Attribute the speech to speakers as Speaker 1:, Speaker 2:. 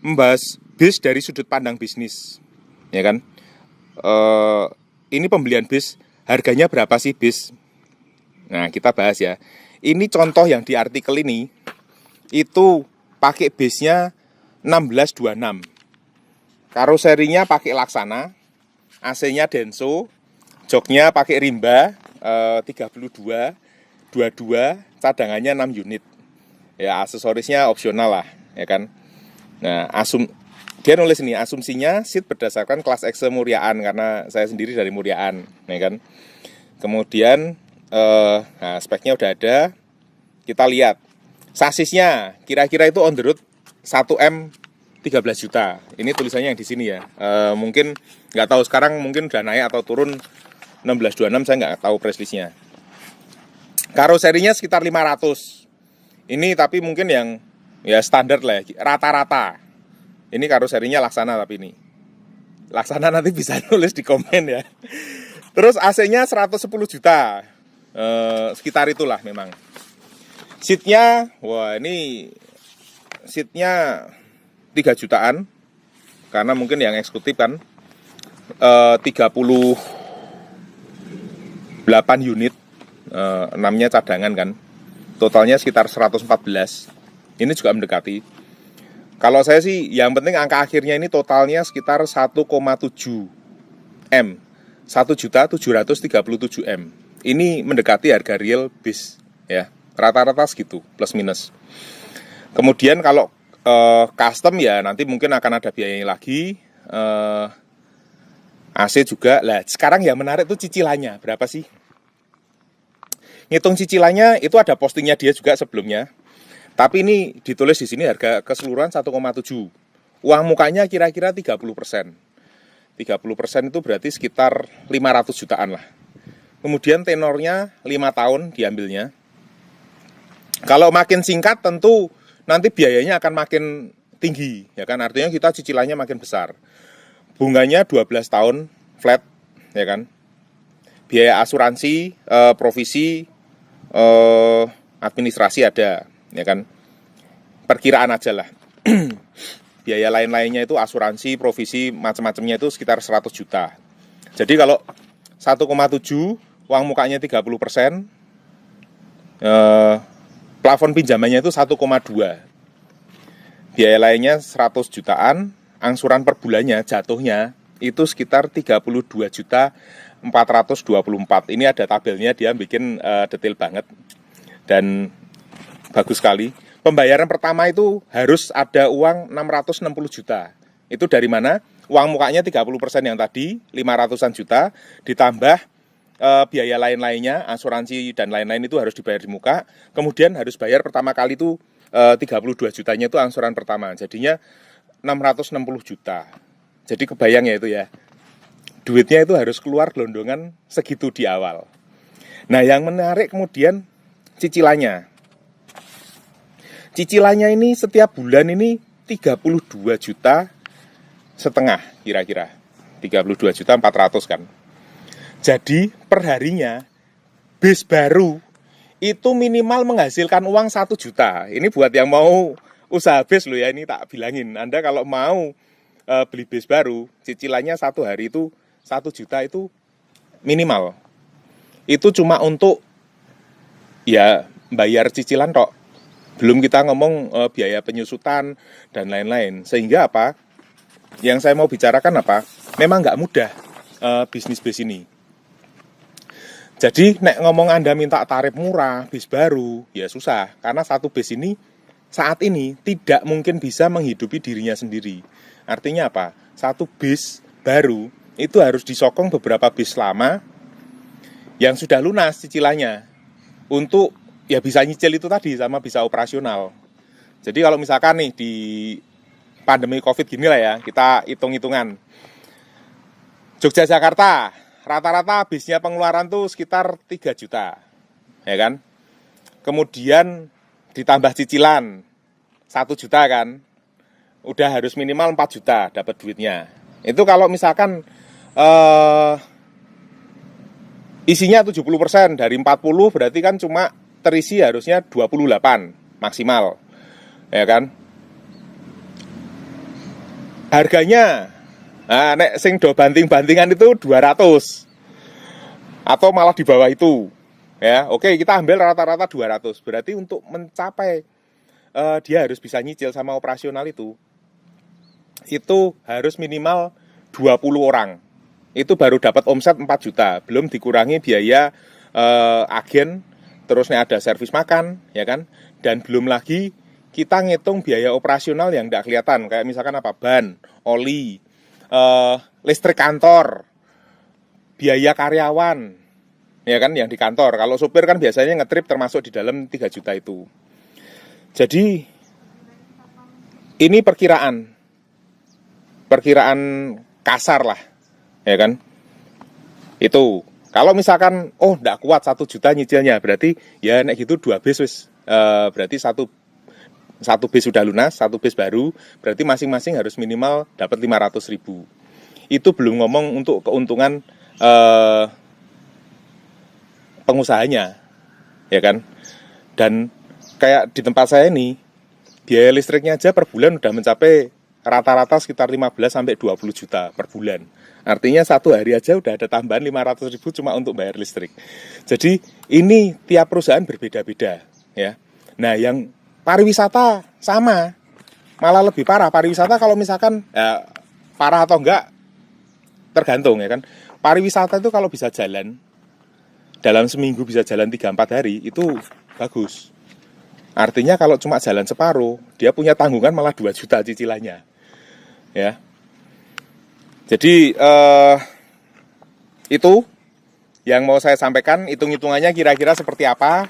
Speaker 1: membahas bis dari sudut pandang bisnis, ya kan? Ini pembelian bis, harganya berapa sih bis? Nah, kita bahas ya. Ini contoh yang di artikel ini, itu pakai bisnya 1626. Karoserinya pakai Laksana, AC-nya Denso, joknya pakai Rimba 32, 22, cadangannya 6 unit. Ya, aksesorisnya opsional lah, ya kan. Nah, dia nulis ini, asumsinya seat berdasarkan kelas X Muryaan, karena saya sendiri dari Muryaan, ya kan. Kemudian nah, speknya udah ada. Kita lihat sasisnya, kira-kira itu on the road 1M 13 juta. Ini tulisannya yang di sini ya. Mungkin nggak tahu sekarang, mungkin udah naik atau turun 1626, saya nggak tahu preslisnya. Karoserinya sekitar 500. Ini tapi mungkin yang ya standar lah, rata-rata. Ini karoserinya Laksana, tapi ini Laksana nanti bisa nulis di komen ya. Terus AC-nya 110 juta. Sekitar itulah memang. Seatnya, wah ini seatnya 3 jutaan, karena mungkin yang eksekutif kan 38 unit, 6-nya cadangan kan, totalnya sekitar 114. Ini juga mendekati. Kalau saya sih yang penting angka akhirnya ini totalnya sekitar 1,7 M, 1.737 M. Ini mendekati harga real bis ya, rata-rata segitu plus minus. Kemudian kalau custom ya nanti mungkin akan ada biayanya lagi. AC juga lah. Sekarang yang menarik itu cicilannya berapa sih? Ngitung cicilannya itu ada postingnya dia juga sebelumnya. Tapi ini ditulis di sini harga keseluruhan 1,7. Uang mukanya kira-kira 30%. 30% itu berarti sekitar 500 jutaan lah. Kemudian tenornya 5 tahun diambilnya. Kalau makin singkat tentu nanti biayanya akan makin tinggi, ya kan? Artinya kita cicilannya makin besar. Bunganya 12 tahun flat, ya kan? Biaya asuransi, provisi, administrasi ada, ya kan? Perkiraan aja lah. Biaya lain-lainnya itu asuransi, provisi, macam-macamnya itu sekitar 100 juta. Jadi kalau 1,7, uang mukanya 30%, plafon pinjamannya itu 1,2. Biaya lainnya 100 jutaan, angsuran per bulannya jatuhnya itu sekitar 32 juta 424. Ini ada tabelnya, dia bikin detail banget dan bagus sekali. Pembayaran pertama itu harus ada uang 660 juta. Itu dari mana? Uang mukanya 30% yang tadi, 500-an juta, ditambah biaya lain-lainnya, asuransi dan lain-lain itu harus dibayar di muka. Kemudian harus bayar pertama kali itu 32 jutanya itu angsuran pertama. Jadinya 660 juta. Jadi kebayang ya itu ya. Duitnya itu harus keluar gelondongan segitu di awal. Nah, yang menarik kemudian cicilannya. Cicilannya ini setiap bulan ini 32 juta setengah kira-kira. 32 juta 400 kan. Jadi perharinya bis baru itu minimal menghasilkan uang 1 juta. Ini buat yang mau usaha bis loh ya, ini tak bilangin. Anda kalau mau beli bis baru, cicilannya satu hari itu 1 juta itu minimal. Itu cuma untuk ya bayar cicilan tok. Belum kita ngomong biaya penyusutan dan lain-lain. Sehingga apa? Yang saya mau bicarakan apa? Memang nggak mudah bisnis bis ini. Jadi nek ngomong Anda minta tarif murah, bis baru, ya susah. Karena satu bis ini saat ini tidak mungkin bisa menghidupi dirinya sendiri. Artinya apa? Satu bis baru itu harus disokong beberapa bis lama yang sudah lunas cicilannya. Untuk ya bisa nyicil itu tadi sama bisa operasional. Jadi kalau misalkan nih di pandemi Covid gini lah ya, kita hitung-hitungan. Jogja-Jakarta rata-rata bisnya pengeluaran tuh sekitar 3 juta, ya kan? Kemudian ditambah cicilan 1 juta kan, udah harus minimal 4 juta dapat duitnya. Itu kalau misalkan isinya 70% dari 40 berarti kan cuma terisi harusnya 28 maksimal, ya kan? harganya, nah, nek sing do banting-bantingan itu 200 atau malah di bawah itu. Ya, oke, kita ambil rata-rata 200. Berarti untuk mencapai dia harus bisa nyicil sama operasional itu harus minimal 20 orang. Itu baru dapat omset 4 juta, belum dikurangi biaya agen, terus nih ada servis makan, ya kan? Dan belum lagi kita ngitung biaya operasional yang tidak kelihatan, kayak misalkan apa, ban, oli, listrik kantor, biaya karyawan, ya kan, yang di kantor. Kalau supir kan biasanya ngetrip termasuk di dalam 3 juta itu. Jadi ini perkiraan kasar lah, ya kan? Itu kalau misalkan nggak kuat 1 juta nyicilnya, berarti ya nek gitu 2 bis wis, berarti satu bis sudah lunas, 1 bis baru, berarti masing-masing harus minimal dapat 500.000. Itu belum ngomong untuk keuntungan pengusahanya, ya kan? Dan kayak di tempat saya ini, biaya listriknya aja per bulan udah mencapai rata-rata sekitar 15-20 juta per bulan. Artinya satu hari aja udah ada tambahan 500.000 cuma untuk bayar listrik. Jadi ini tiap perusahaan berbeda-beda, ya. Nah, yang pariwisata sama, malah lebih parah. Pariwisata kalau misalkan parah atau enggak tergantung, ya kan. Pariwisata itu kalau bisa jalan dalam seminggu, bisa jalan 3-4 hari, itu bagus. Artinya kalau cuma jalan separuh, dia punya tanggungan malah 2 juta cicilannya, ya. Jadi itu yang mau saya sampaikan. Hitung-hitungannya kira-kira seperti apa.